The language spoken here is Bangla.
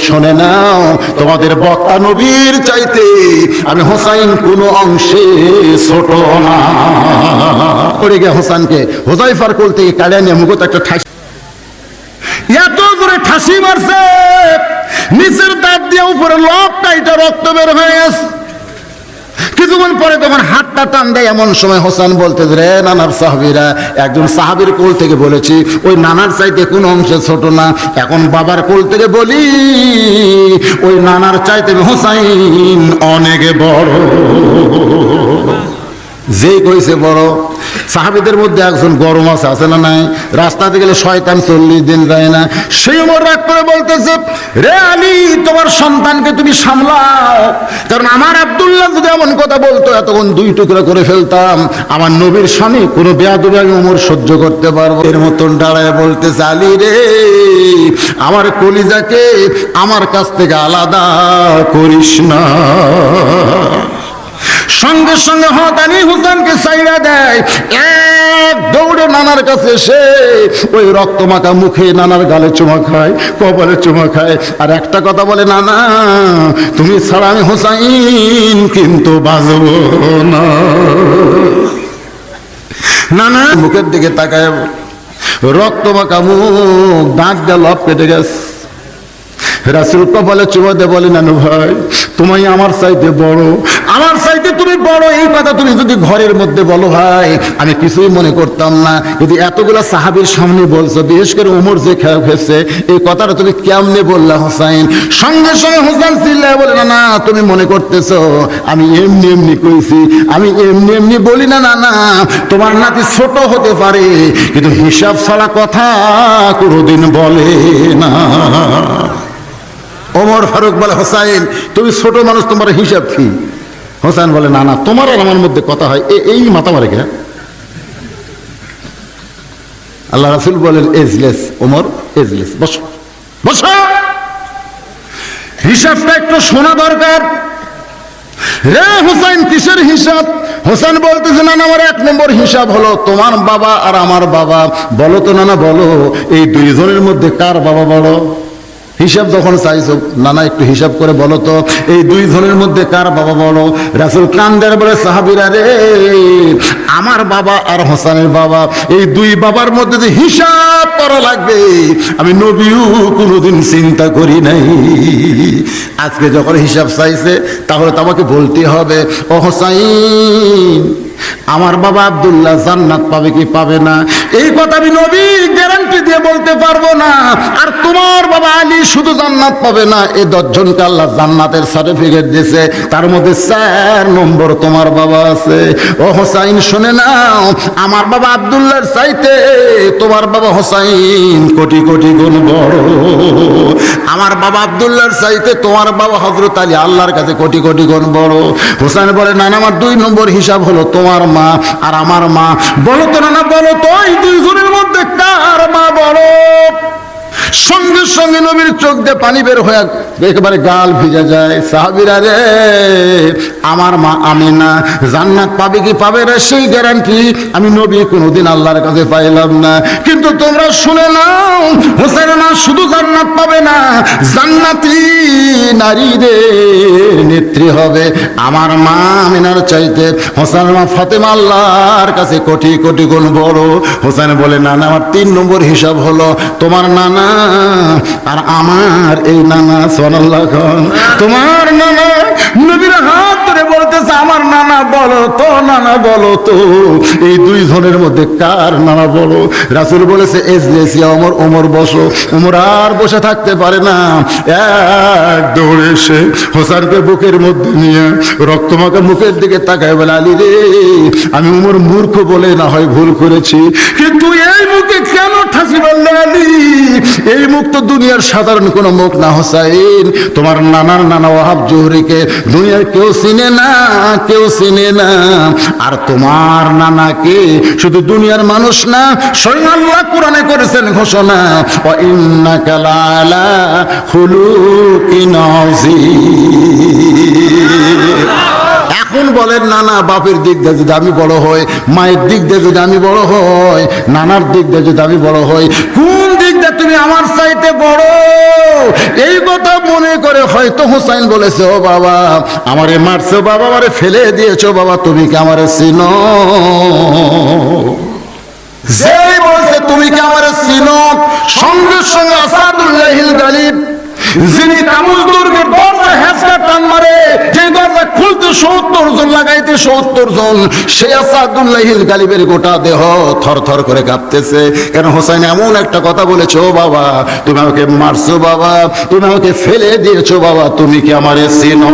শুনে নাও, তোমাদের বক্তা নবীর চাইতে আমি হোসাইন কোনো অংশে ছোট না। পড়ে গিয়ে হোসেনকে হুযায়ফার কোল থেকে কাড়িয়ে নিয়ে মুখত একটা ঠাসি, এত জোরে ঠাসি মারছে, নিচের দাঁত দিয়ে উপরে লবটা এটা রক্ত বের হয়ে গেছে। কিছুক্ষণ পরে তখন হাতটা টান দেয়, এমন সময় হোসেন বলতে রে নানার সাহাবীরা, একজন সাহাবীর কোল থেকে বলেছি ওই নানার চাইতে কোন অংশে ছোট না, এখন বাবার কোল থেকে বলি ওই নানার চাইতে হোসাইন অনেক বড়। যেই কইছে বড়, সাহাবীদের মধ্যে একজন গরম আছে না নাই, রাস্তাতে গেলে শয়তান 40 দিন যায় না। সেই ওমর রাগ করে বলতেছে, রে আলী তোমার সন্তানকে তুমি সামলাও, কারণ আমার আব্দুল্লাহ যদি এমন কথা বলতো এতক্ষণ 2 টুকরা করে ফেলতাম। আমার নবীর স্বামী কোনো বেয়াদবি আমি ওমর সহ্য করতে পারবো। এর মতন দাঁড়ায় বলতেছে, আলী রে আমার কলিজাকে আমার কাছ থেকে আলাদা করিস না। সঙ্গে সঙ্গে হতানি হুসেনকে ছাইড়া দেয়, এক দৌড়ে নানার কাছে এসে ওই রক্তমাখা মুখে নানার গালে চুমা খায়, কপালে চুমা খায়, আর একটা কথা বলে, নানা তুমি ছাড়া আমি হোসাইন কিন্তু বাঁচব না। নানা মুখের দিকে তাকায়, রক্তমাখা মুখ, দাঁত দিয়ে লব কেটে গেছে। রাসূল কপালে চুমা দিয়ে বলে, নানু ভাই তুমি আমার চাইতে বড়, আমার চাইতে তুমি বড়, এই কথা তুমি যদি ঘরের মধ্যে বলো ভাই আমি কিছুই মনে করতাম না, যদি এতগুলা সাহাবীর সামনে বলছো, বিশেষ করে ওমর যে খেয়ে ফেলছে, এই কথাটা তুমি কেমনে বললা হোসাইন? সঙ্গে সঙ্গে হোসেন চিল্লায় বলে, না না তুমি মনে করতেছো আমি এমনি এমনি কইছি, আমি এমনি এমনি বলি না, না না তোমার নাতি ছোট হতে পারে কিন্তু হিসাব ছাড়া কথা কোনোদিন বলে না। ওমর ফারুক বলে, হোসাইন তুমি ছোট মানুষ, তোমার হিসাব কি? হোসেন বলে, না না তোমার আর আমার মধ্যে কথা হয়, এই মাথা মারে কে? আল্লাহ রাসূল বলেন, এজলেস ওমর এজলেস, বসো বসো, হিসাবটা একটু শোনা দরকার। রে হোসেন কিসের হিসাব? হোসেন বলতেছে, না না আমার 1 নম্বর হিসাব হলো তোমার বাবা আর আমার বাবা। বলো তো নানা বলো, এই 2 জনের মধ্যে কার বাবা বড়? হিসাব যখন চাইছো, নানা একটু হিসাব করে বলো তো এই 2 জনের মধ্যে কার বাবা বড়? রাসূল কান্দের বলে, সাহাবীরা রে আমার বাবা আর হোসেনের বাবা, এই 2 বাবার মধ্যে যে হিসাব করা লাগবে আমি নবীও কোনোদিন চিন্তা করি নাই। আজকে যখন হিসাব চাইছে তাহলে তো আমাকে বলতে হবে, ও হোসাইন আমার বাবা আব্দুল্লাহ জান্নাত পাবে কি পাবে না, এই কথা আমি নবী গ্যারান্টি দিয়ে বলতে পারবো না। আর তোমার বাবা আলী শুধু জান্নাত পাবে না, এই 10 জনকে আল্লাহ জান্নাতের সার্টিফিকেট দিয়েছে, তার মধ্যে 4 নম্বর তোমার বাবা আছে। ও হোসাইন শুনে নাও, আমার বাবা আব্দুল্লাহর চাইতে তোমার বাবা হোসাইন কোটি কোটি গুণ বড়। আমার বাবা আব্দুল্লাহর চাইতে তোমার বাবা হযরত আলী আল্লাহর কাছে কোটি কোটি গুণ বড়। হোসেন বলে, না না আমার 2 নম্বর হিসাব হলো তোমার মা আর আমার মা। বলো তো নানা বলো তো এই 2 জনের মধ্যে কার মা বড়? সঙ্গে সঙ্গে নবীর চোখ দিয়ে পানি বের হয়ে একেবারে গাল ভিজে যায়। সাহাবীরা রে আমার মা আমিনা জান্নাত পাবে কি পাবে না সেই গ্যারান্টি আমি নবী কোনোদিন আল্লাহর কাছে পাইলাম না। কিন্তু তোমরা শুনে নাও, হোসেন না শুধু জান্নাত পাবে না, জান্নাতি নারীদের নেত্রী হবে। আমার মা আমিনার চাইতে হোসেন মা ফাতেমা আল্লাহর কাছে কোটি কোটি গুণ বড়। হোসেন বলে, না না আমার 3 নম্বর হিসাব হলো তোমার নানা আর আমার এই নানা। সুবহানাল্লাহ, তোমার নানা। নবীর হাত ধরে বলতেছে, আমার নানা বলো তো, নানা বলো তো এই 2 জনের মধ্যে কার নানা বলো? রাসূল বলেছে, এজলিস ইয়া ওমর, ওমর বসো। ওমর আর বসে থাকতে পারে না, এক দৌড়ে এসে হোসেনকে বুকের মধ্যে নিয়ে রক্তমাখা মুখের দিকে তাকায় বলে, আলী রে আমি ওমর মূর্খ বলে না হয় ভুল করেছি, কিন্তু এই মুখে কেন ঠাসি বললে আলী? এই মুখ তো দুনিয়ার সাধারণ কোনো মুখ না হোসাইন, তোমার নানার নানা ওয়াহাব জোহরিকে দুনিয়ার কেউ চিনে না, কেউ চিনে না। আর তোমার নানাকে শুধু দুনিয়ার মানুষ না, স্বয়ং আল্লাহ কোরআনে করেছেন ঘোষণা, ওয়া ইন্নাকা লাআলা খুলুকিন আযীম। এখন বলেন না না, বাপের দিক দিয়ে যদি আমি বড় হই, মায়ের দিক দিয়ে যদি আমি বড় হই, নানার দিক দিয়ে যদি আমি বড় হই, কোন দিক দিয়ে তুমি আমার চাইতে বড়? এই কথা মনে করে হয়তো হুসাইন বলেছে, ও বাবা আমারে মারছো, বাবা আমারে ফেলে দিয়েছো, বাবা তুমি কি আমারে চিনো? যেই বলছে তুমি কি আমারে চিনো, সঙ্গে সঙ্গে আসাদুল্লাহিল গালিব, যিনি তামুজ দুর্গের দরজা হ্যাঁচকা টান মারে, যে দরজা খুলতে 70 জন লাগাইতে 70 জন, সেই আসাদুল্লাহিল গালিবের গোটা দেহ থরথর করে কাঁপতেছে। কেন? হোসেন এমন একটা কথা বলেছে, ও বাবা তুমি আমাকে মারছো, বাবা তুমি আমাকে ফেলে দিয়েছো, বাবা তুমি কি আমারে চিনো?